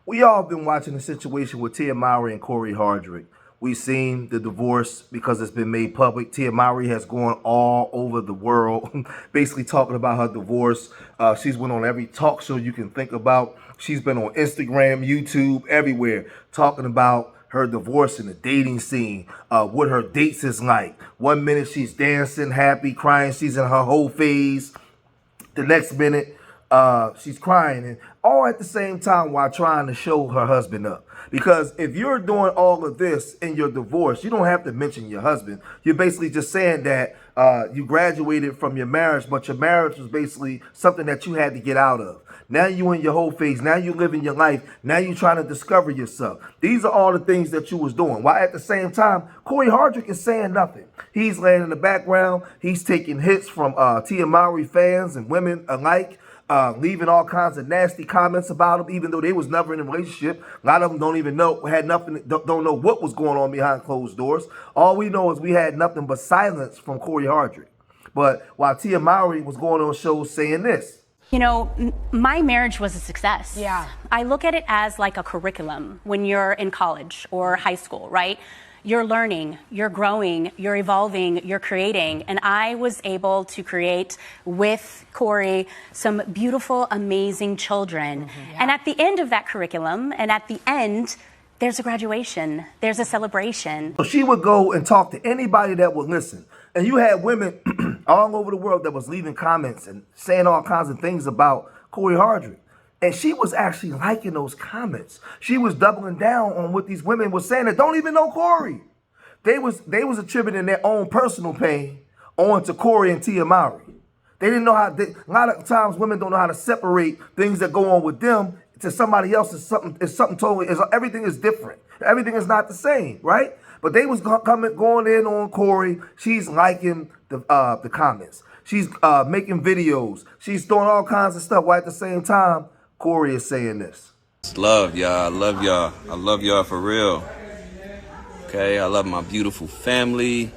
We all been watching the situation with Tia Mowry and Cory Hardrict. We've seen the divorce because it's been made public. Tia Mowry has gone all over the world, basically talking about her divorce. She's went on every talk show you can think about. She's been on Instagram, YouTube, everywhere, talking about her divorce and the dating scene, what her dates is like. 1 minute she's dancing, happy, crying. She's in her whole phase. The next minute, she's crying, and all at the same time while trying to show her husband up. Because if you're doing all of this in your divorce, you don't have to mention your husband. You're basically just saying that you graduated from your marriage, but your marriage was basically something that you had to get out of. Now you in your whole phase. Now you living your life. Now you trying to discover yourself. These are all the things that you was doing. While at the same time, Cory Hardrict is saying nothing. He's laying in the background. He's taking hits from Tia Mowry fans and women alike. Leaving all kinds of nasty comments about him, even though they was never in a relationship. A lot of them don't even know, had nothing, don't know what was going on behind closed doors. All we know is we had nothing but silence from Cory Hardrict. But while Tia Mowry was going on shows saying this. You know, my marriage was a success. Yeah. I look at it as like a curriculum when you're in college or high school, right? You're learning, you're growing, you're evolving, you're creating. And I was able to create with Cory some beautiful, amazing children. Yeah. And at the end of that curriculum, and at the end, there's a graduation, there's a celebration. So she would go and talk to anybody that would listen. And you had women all over the world that was leaving comments and saying all kinds of things about Cory Hardrict. And she was actually liking those comments. She was doubling down on what these women were saying that don't even know Cory. They was attributing their own personal pain onto Cory and Tia Mowry. They didn't know how. A lot of times, women don't know how to separate things that go on with them to somebody else. Is something totally. Everything is different. Everything is not the same, right? But they was going in on Cory. She's liking the comments. She's making videos. She's doing all kinds of stuff. While at the same time, Cory is saying this. It's love, y'all. I love y'all. I love y'all for real. Okay, I love my beautiful family.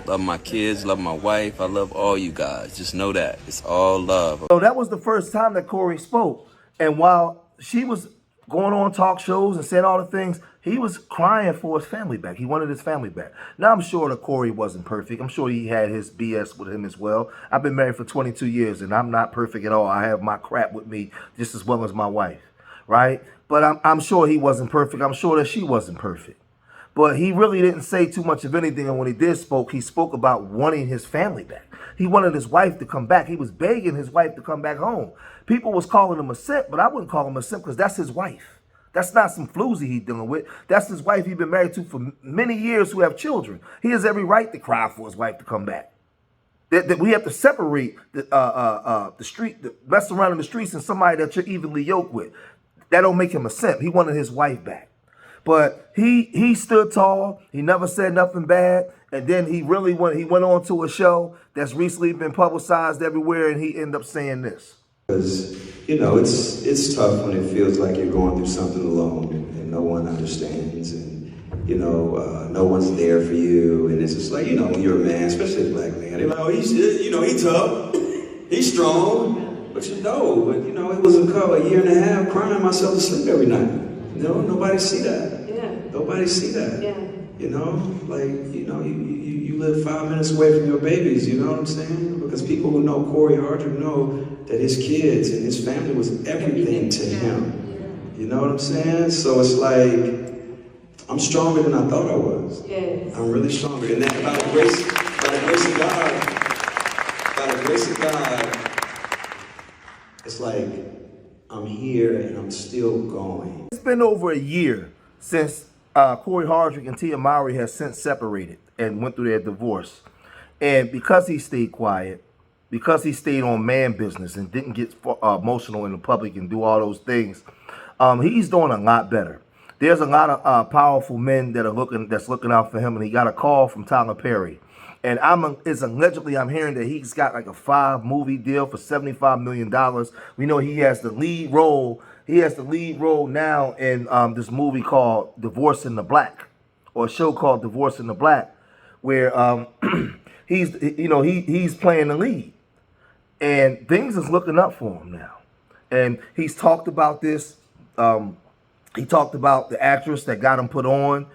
Love my kids. Love my wife. I love all you guys. Just know that. It's all love. So that was the first time that Cory spoke. And while she was going on talk shows and saying all the things, he was crying for his family back. He wanted his family back. Now, I'm sure that Cory wasn't perfect. I'm sure he had his BS with him as well. I've been married for 22 years, and I'm not perfect at all. I have my crap with me just as well as my wife, right? But I'm sure he wasn't perfect. I'm sure that she wasn't perfect. But he really didn't say too much of anything. And when he did spoke, he spoke about wanting his family back. He wanted his wife to come back. He was begging his wife to come back home. People was calling him a simp, but I wouldn't call him a simp because that's his wife. That's not some floozy he's dealing with. That's his wife he's been married to for many years who have children. He has every right to cry for his wife to come back. That we have to separate the street, the mess around in the streets and somebody that you're evenly yoked with. That don't make him a simp. He wanted his wife back. But he stood tall. He never said nothing bad. And then he went on to a show that's recently been publicized everywhere, and he ended up saying this. Because, you know, it's tough when it feels like you're going through something alone and no one understands and, you know, no one's there for you. And it's just like, you know, when you're a man, especially a black man, they're like, oh, he's tough, he's strong. But you know, it was a year and a half crying myself to sleep every night. You know, nobody see that. Yeah. Nobody see that. Yeah. You know, like, you know, you live 5 minutes away from your babies, you know what I'm saying? Because people who know Cory Hardrict know that his kids and his family was everything to him. You know what I'm saying? So it's like, I'm stronger than I thought I was. Yes. I'm really stronger. And that by the grace of God, it's like, I'm here and I'm still going. It's been over a year since Cory Hardrict and Tia Mowry has since separated and went through their divorce. And because he stayed quiet, because he stayed on man business and didn't get emotional in the public and do all those things, he's doing a lot better. There's a lot of powerful men that are that's looking out for him, and he got a call from Tyler Perry. And it's allegedly, I'm hearing that he's got like a 5-movie deal for $75 million. We know he has the lead role. He has the lead role now in this movie called Divorce in the Black, or a show called Divorce in the Black, where he's playing the lead, and things is looking up for him now. And he's talked about this He talked about the actress that got him put on.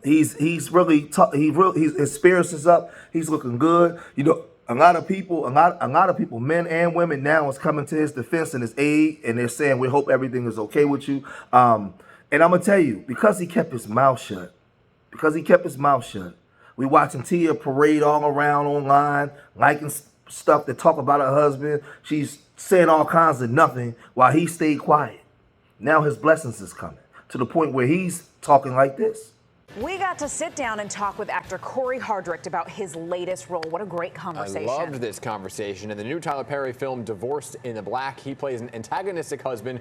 He's really his spirits is up. He's looking good. You know, a lot of people, men and women now is coming to his defense and his aid, and they're saying we hope everything is okay with you. And I'm gonna tell you, because he kept his mouth shut, we watching Tia parade all around online, liking stuff that talk about her husband. She's saying all kinds of nothing while he stayed quiet. Now his blessings is coming to the point where he's talking like this. We got to sit down and talk with actor Cory Hardrict about his latest role. What a great conversation. I loved this conversation. In the new Tyler Perry film, Divorced in the Black, he plays an antagonistic husband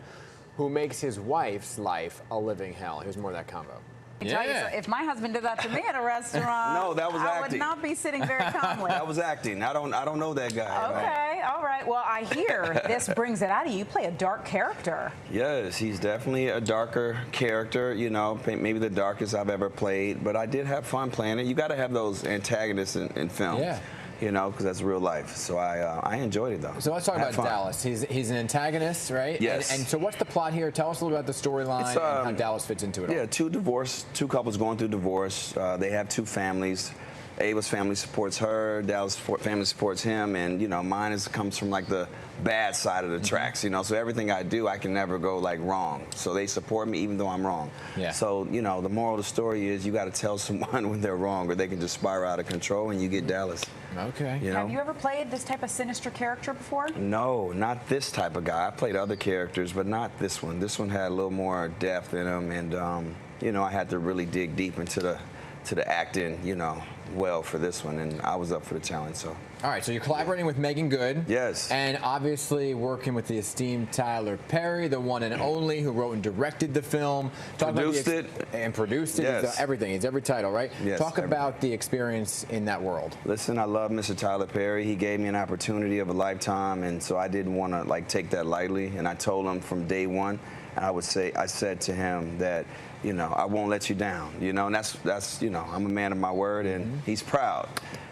who makes his wife's life a living hell. Here's more of that combo. I tell you, if my husband did that to me at a restaurant, No, that was I acting. would not be sitting very calmly. That was acting. I don't know that guy. Okay, all right. Well, I hear this brings it out of you. You play a dark character. Yes, he's definitely a darker character, you know, maybe the darkest I've ever played, but I did have fun playing it. You got to have those antagonists in film. Yeah. You know, because that's real life. So I enjoyed it, though. So let's talk about Dallas. He's an antagonist, right? Yes. And so what's the plot here? Tell us a little about the storyline and how Dallas fits into it all. Yeah, two couples going through divorce. They have two families. Ava's family supports her, Dallas' family supports him, and, you know, mine comes from, like, the bad side of the tracks, you know, so everything I do, I can never go, like, wrong. So they support me even though I'm wrong. Yeah. So, you know, the moral of the story is you got to tell someone when they're wrong or they can just spiral out of control and you get Dallas. Okay. You know? Have you ever played this type of sinister character before? No, not this type of guy. I played other characters, but not this one. This one had a little more depth in him, and, you know, I had to really dig deep into the acting, you know, well for this one, and I was up for the challenge. So. All right, so you're collaborating with Megan Good. Yes. And obviously working with the esteemed Tyler Perry, the one and only, who wrote and directed the film. Produced it. And produced it. Yes. He's everything. He's every title, right? Yes, Talk about the experience in that world. Listen, I love Mr. Tyler Perry. He gave me an opportunity of a lifetime, and so I didn't want to, like, take that lightly. And I told him from day one, I said to him that, you know, I won't let you down, you know, and that's you know, I'm a man of my word, and he's proud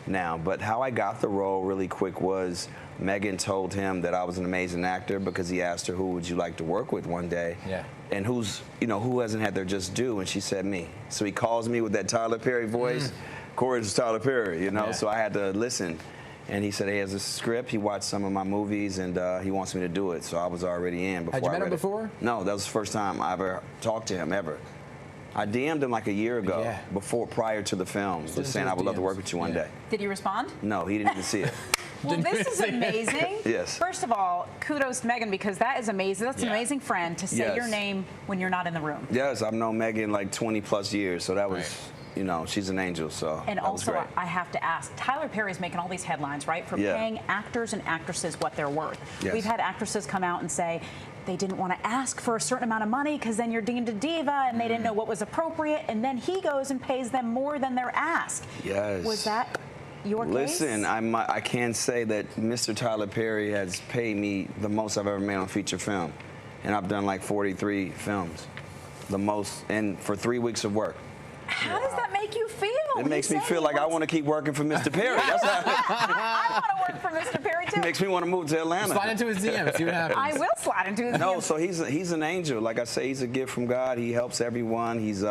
now. But how I got the role really quick was Megan told him that I was an amazing actor because he asked her, who would you like to work with one day? Yeah. And who hasn't had their just due? And she said me. So he calls me with that Tyler Perry voice. Cory is Tyler Perry, you know, Yeah. so I had to listen. And he said he has a script. He watched some of my movies, and he wants me to do it. So I was already in before Had you I met him read it. before? No, that was the first time I ever talked to him ever. I DM'd him like a year ago, prior to the film, just saying I would love to work with you one day. Did he respond? No, he didn't even see it. Well, this is amazing. Yes. First of all, kudos to Megan, because that is amazing. That's an amazing friend to say Yes. your name when you're not in the room. Yes, I've known Megan like 20 plus years, so that was, Right. you know, she's an angel, so And that was also, great. I have to ask, Tyler Perry's making all these headlines, right, for Yeah. paying actors and actresses what they're worth. Yes. We've had actresses come out and say they didn't want to ask for a certain amount of money because then you're deemed a diva, and they didn't know what was appropriate, and then he goes and pays them more than their ask. Yes. Was that your case? Listen, I can say that Mr. Tyler Perry has paid me the most I've ever made on feature film, and I've done like 43 films, the most, and for 3 weeks of work. How does that make you feel? It makes me feel like I want to keep working for Mr. Perry. That's how I want to work for Mr. Perry too. it makes me want to move to Atlanta. Slide into his DM, see what happens. I will slide into his No, DMs. so he's an angel. Like I say, he's a gift from God. He helps everyone. He's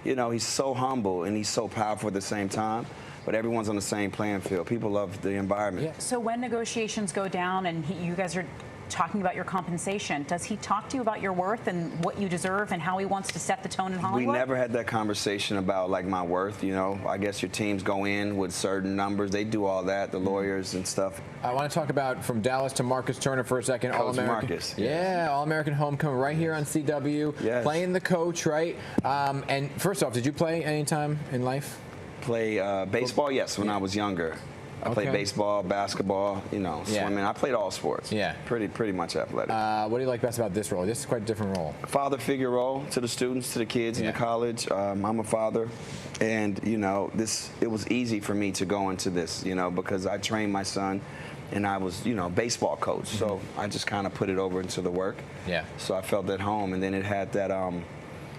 you know, he's so humble and he's so powerful at the same time. But everyone's on the same playing field. People love the environment. Yeah. So when negotiations go down and you guys are talking about your compensation, does he talk to you about your worth and what you deserve and how he wants to set the tone in We Hollywood? never had that conversation about like my worth, you know. I guess your teams go in with certain numbers. They do all that, the lawyers and stuff. I want to talk about from Dallas to Marcus Turner for a second. Coach All-American. Marcus. Yeah, All-American Homecoming right here on CW. Yes. Playing the coach, right? And first off, did you play any time in life? Play baseball, yes, when I was younger. I played Okay. baseball, basketball, you know, Yeah. swimming. I played all sports. Yeah. Pretty much athletic. What do you like best about this role? This is quite a different role. Father figure role to the students, to the kids in Yeah. the college. I'm a father, and you know, it was easy for me to go into this, you know, because I trained my son, and I was, you know, baseball coach. So I just kind of put it over into the work. Yeah. So I felt at home, and then it had that,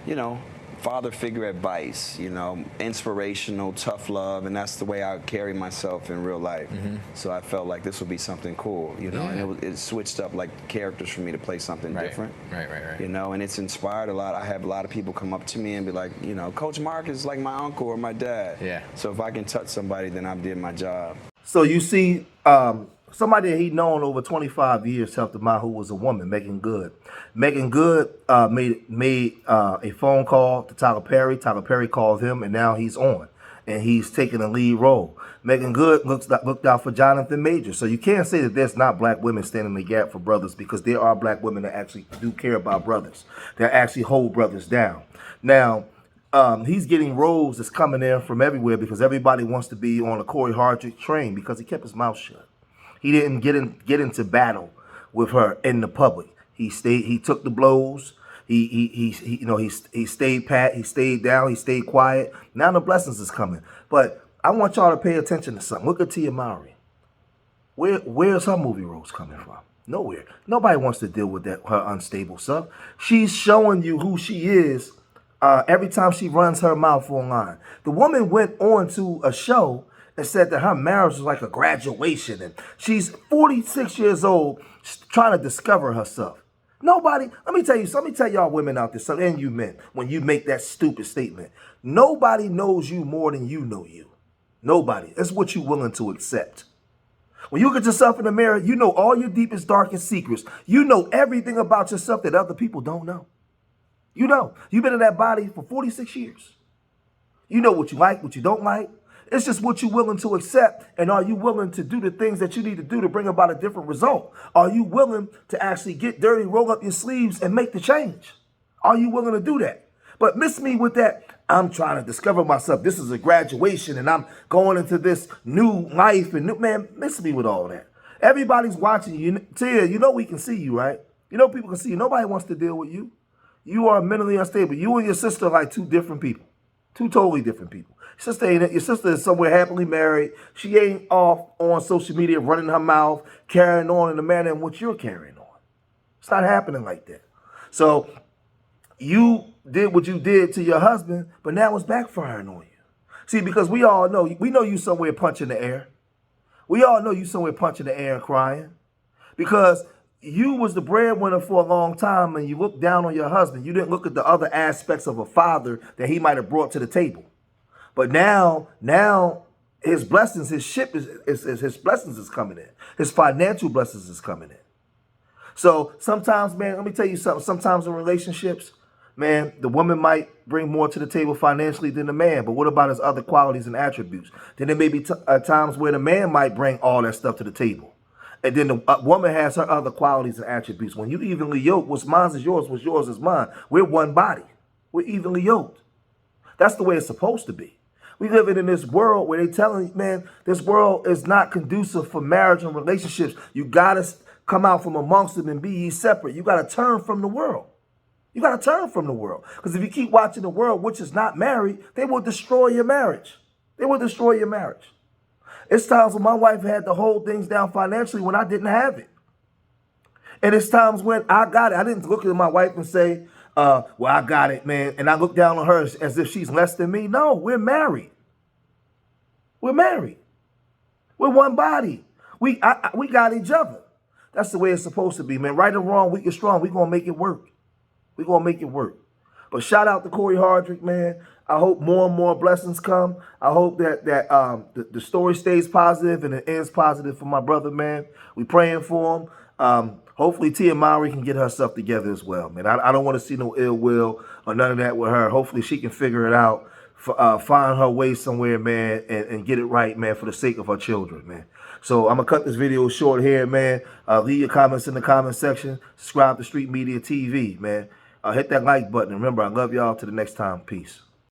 you know, father figure advice, you know, inspirational, tough love, and that's the way I carry myself in real life. So I felt like this would be something cool, you know, and it switched up like characters for me to play something different. Right. You know, and it's inspired a lot. I have a lot of people come up to me and be like, you know, Coach Mark is like my uncle or my dad. Yeah. So if I can touch somebody, then I've did my job. So you see, somebody that he known over 25 years helped him out, who was a woman, Megan Good. Megan Good made a phone call to Tyler Perry. Tyler Perry called him, and now he's on, and he's taking a lead role. Megan Good looked out for Jonathan Major. So you can't say that there's not black women standing in the gap for brothers, because there are black women that actually do care about brothers, that actually hold brothers down. Now, he's getting roles that's coming in from everywhere, because everybody wants to be on a Cory Hardrict train, because he kept his mouth shut. He didn't get into battle with her in the public. He stayed. He took the blows. He stayed pat. He stayed down. He stayed quiet. Now the blessings is coming. But I want y'all to pay attention to something. Look at Tia Mowry. Where's her movie roles coming from? Nowhere. Nobody wants to deal with that, her unstable stuff. She's showing you who she is every time she runs her mouth online. The woman went on to a show and said that her marriage was like a graduation, and she's 46 years old trying to discover herself. Nobody, let me tell y'all women out there something, and you men, when you make that stupid statement, nobody knows you more than you know you. Nobody. It's what you're willing to accept. When you look at yourself in the mirror, you know all your deepest, darkest secrets. You know everything about yourself that other people don't know. You know. You've been in that body for 46 years. You know what you like, what you don't like. It's just what you're willing to accept, and are you willing to do the things that you need to do to bring about a different result? Are you willing to actually get dirty, roll up your sleeves, and make the change? Are you willing to do that? But miss me with that, I'm trying to discover myself. This is a graduation, and I'm going into this new life, and man, miss me with all that. Everybody's watching you. Tia, you know we can see you, right? You know people can see you. Nobody wants to deal with you. You are mentally unstable. You and your sister are like two different people. Two totally different people. Your sister is somewhere happily married. She ain't off on social media running her mouth, carrying on in the manner in which you're carrying on. It's not happening like that. So you did what you did to your husband, but now it's backfiring on you. See, because we know you somewhere punching the air. We all know you somewhere punching the air and crying. Because you was the breadwinner for a long time, and you looked down on your husband. You didn't look at the other aspects of a father that he might have brought to the table. But now his blessings, his blessings is coming in. His financial blessings is coming in. So sometimes, man, let me tell you something. Sometimes in relationships, man, the woman might bring more to the table financially than the man. But what about his other qualities and attributes? Then there may be times where the man might bring all that stuff to the table. And then the woman has her other qualities and attributes. When you evenly yoked, what's mine is yours, what's yours is mine. We're one body. We're evenly yoked. That's the way it's supposed to be. We living in this world where they telling you, man, this world is not conducive for marriage and relationships. You got to come out from amongst them and be ye separate. You got to turn from the world. You got to turn from the world. Because if you keep watching the world, which is not married, they will destroy your marriage. They will destroy your marriage. It's times when my wife had to hold things down financially when I didn't have it. And it's times when I got it. I didn't look at my wife and say, well, I got it, man. And I look down on her as if she's less than me. No, we're married. We're married. We're one body. We got each other. That's the way it's supposed to be, man. Right or wrong, weak or strong, we're going to make it work. We're going to make it work. But shout out to Cory Hardrict, man. I hope more and more blessings come. I hope that the story stays positive and it ends positive for my brother, man. We praying for him. Hopefully Tia Mowry can get herself together as well, man. I don't want to see no ill will or none of that with her. Hopefully she can figure it out, find her way somewhere, man, and get it right, man, for the sake of her children, man. So I'm going to cut this video short here, man. Leave your comments in the comment section. Subscribe to Street Media TV, man. Hit that like button. Remember, I love y'all. Till the next time. Peace.